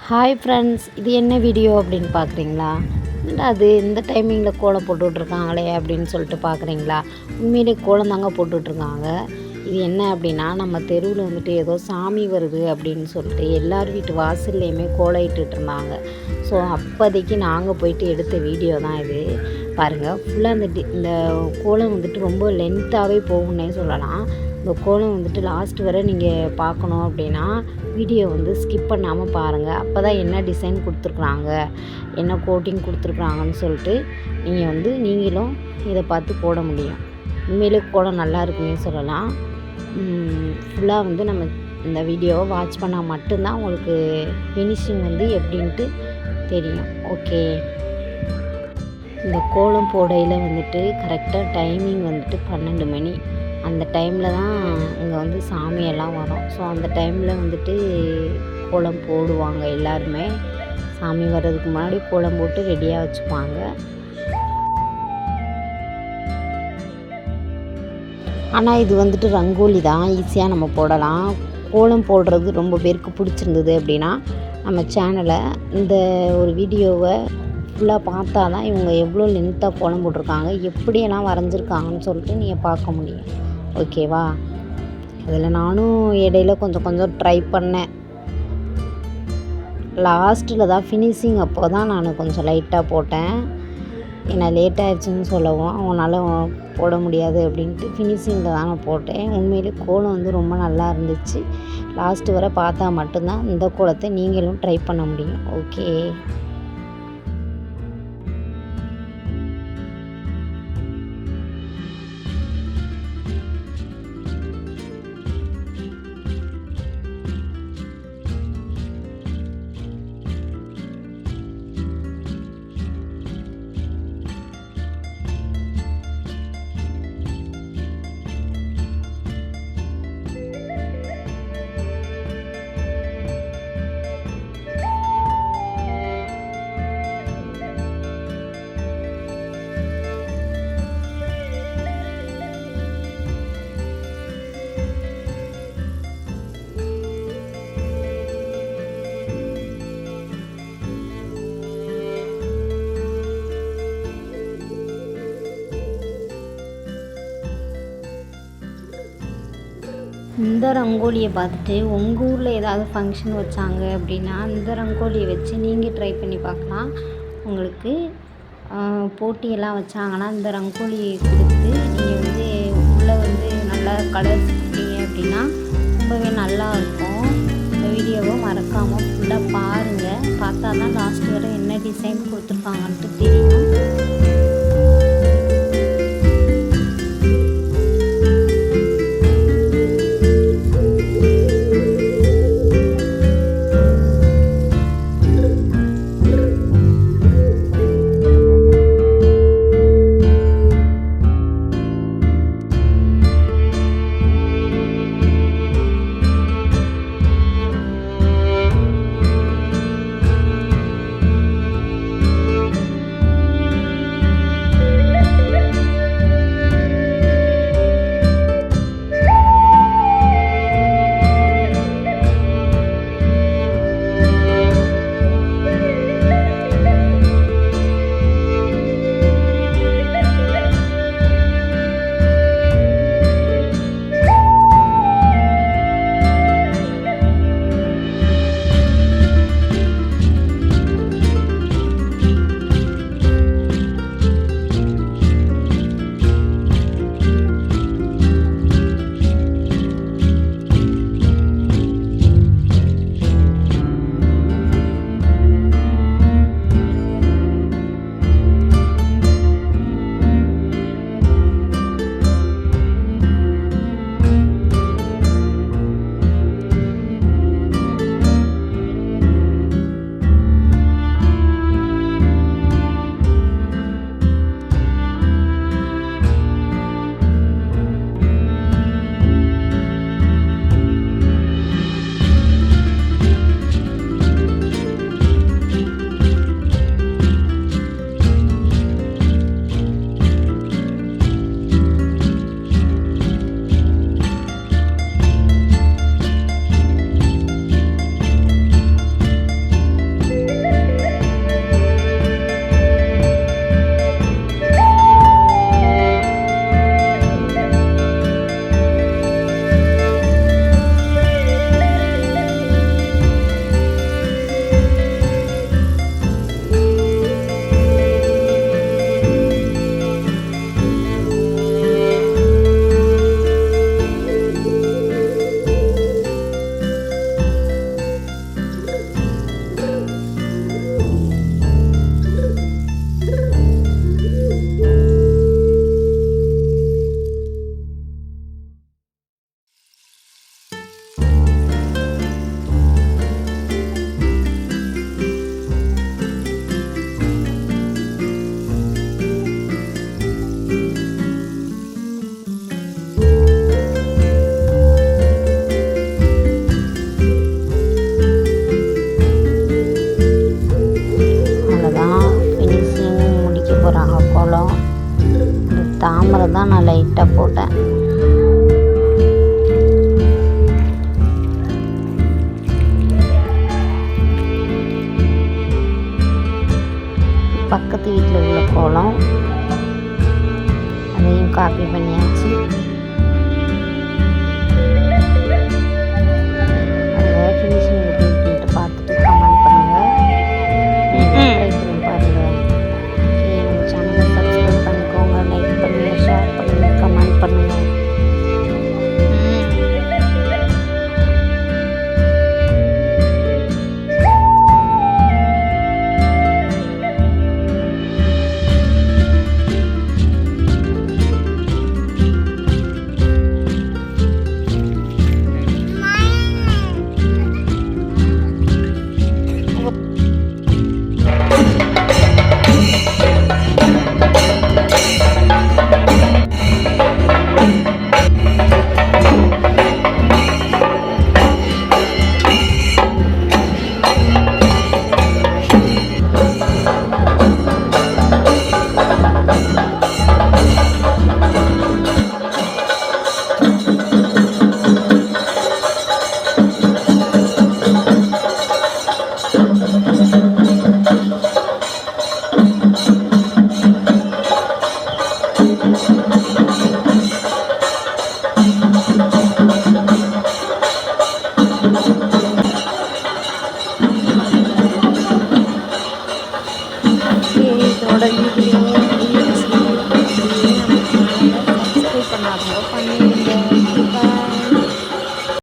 Hi friends, இது என்ன video அப்படின்னு பார்க்குறீங்களா? என்னடா அது இந்த டைமிங்கில் கோலம் போட்டுட்ருக்காங்களே அப்படின்னு சொல்லிட்டு பார்க்குறீங்களா? உண்மையிலே கோலம் தாங்க போட்டுட்ருக்காங்க. இது என்ன அப்படின்னா, நம்ம தெருவில் வந்துட்டு ஏதோ சாமி வருது அப்படின்னு சொல்லிட்டு எல்லார் வீட்டு வாசல்லையுமே கோலம் இட்டுட்ருந்தாங்க. ஸோ அப்போதைக்கு நாங்கள் போயிட்டு எடுத்த வீடியோ தான் இது. பாருங்கள், ஃபுல்லாக இந்த கோலம் வந்துட்டு ரொம்ப லென்த்தாகவே போகும்னே சொல்லலாம். இந்த கோலம் வந்துட்டு லாஸ்ட் வரை நீங்கள் பார்க்கணும் அப்படின்னா வீடியோ வந்து ஸ்கிப் பண்ணாமல் பாருங்கள். அப்போ தான் என்ன டிசைன் கொடுத்துருக்குறாங்க, என்ன கோட்டிங் கொடுத்துருக்குறாங்கன்னு சொல்லிட்டு நீங்களும் இதை பார்த்து போட முடியும். உண்மையிலே கோலம் நல்லா இருக்குன்னே சொல்லலாம். ஃபுல்லாக வந்து நம்ம இந்த வீடியோவை வாட்ச் பண்ணால் மட்டும்தான் உங்களுக்கு ஃபினிஷிங் வந்து எப்படின்ட்டு தெரியும். ஓகே, இந்த கோலம் போடையில் வந்துட்டு கரெக்டாக டைமிங் வந்துட்டு 12 மணி. அந்த டைமில் தான் இங்கே வந்து சாமியெல்லாம் வரும். ஸோ அந்த டைமில் வந்துட்டு கோலம் போடுவாங்க எல்லாருமே. சாமி வர்றதுக்கு முன்னாடி கோலம் போட்டு ரெடியாக வச்சுப்பாங்க. ஆனால் இது வந்துட்டு ரங்கோலி தான், ஈஸியாக நம்ம போடலாம். கோலம் போடுறது ரொம்ப பேருக்கு பிடிச்சிருந்தது அப்படின்னா நம்ம சேனலை இந்த ஒரு வீடியோவை ஃபுல்லாக பார்த்தா தான் இவங்க எவ்வளோ லென்த்தாக கோலம் போட்டிருக்காங்க, எப்படியெல்லாம் வரைஞ்சிருக்காங்கன்னு சொல்லிட்டு நீங்கள் பார்க்க முடியும். ஓகேவா? அதில் நானும் இடையில கொஞ்சம் ட்ரை பண்ணேன். லாஸ்ட்டில் தான் ஃபினிஷிங் அப்போ தான் நான் கொஞ்சம் லைட்டாக போட்டேன். ஏன்னா லேட் ஆகிடுச்சின்னு சொல்லவும் அவனால் போட முடியாது அப்படின்ட்டு ஃபினிஷிங்கில் தான் நான் போட்டேன். உண்மையிலே கோலம் வந்து ரொம்ப நல்லா இருந்துச்சு. லாஸ்ட்டு வரை பார்த்தா மட்டும்தான் இந்த கோலத்தை நீங்களும் ட்ரை பண்ண முடியும். ஓகே, இந்த ரங்கோலியை பார்த்துட்டு உங்கள் ஊரில் ஏதாவது ஃபங்க்ஷன் வச்சாங்க அப்படின்னா இந்த ரங்கோலியை வச்சு நீங்கள் ட்ரை பண்ணி பார்க்கலாம். உங்களுக்கு போட்டியெல்லாம் வச்சாங்கன்னா இந்த ரங்கோலியை கொடுத்து நீங்கள் வந்து உள்ளே வந்து நல்லா கலர்ஸ் கொடுத்தீங்க அப்படின்னா ரொம்பவே நல்லாயிருக்கும். இந்த வீடியோவை மறக்காமல் ஃபுல்லாக பாருங்கள். பார்த்தா தான் லாஸ்ட் வரை என்ன டிசைன் கொடுத்துருக்காங்கன்ட்டு தெரியும். அதுக்காக தான் நான் லைட்டாக போட்டேன். பக்கத்து வீட்டில் உள்ள கோலம் அதையும் காப்பி பண்ணியாச்சு. அதை ஃபினிஷிங்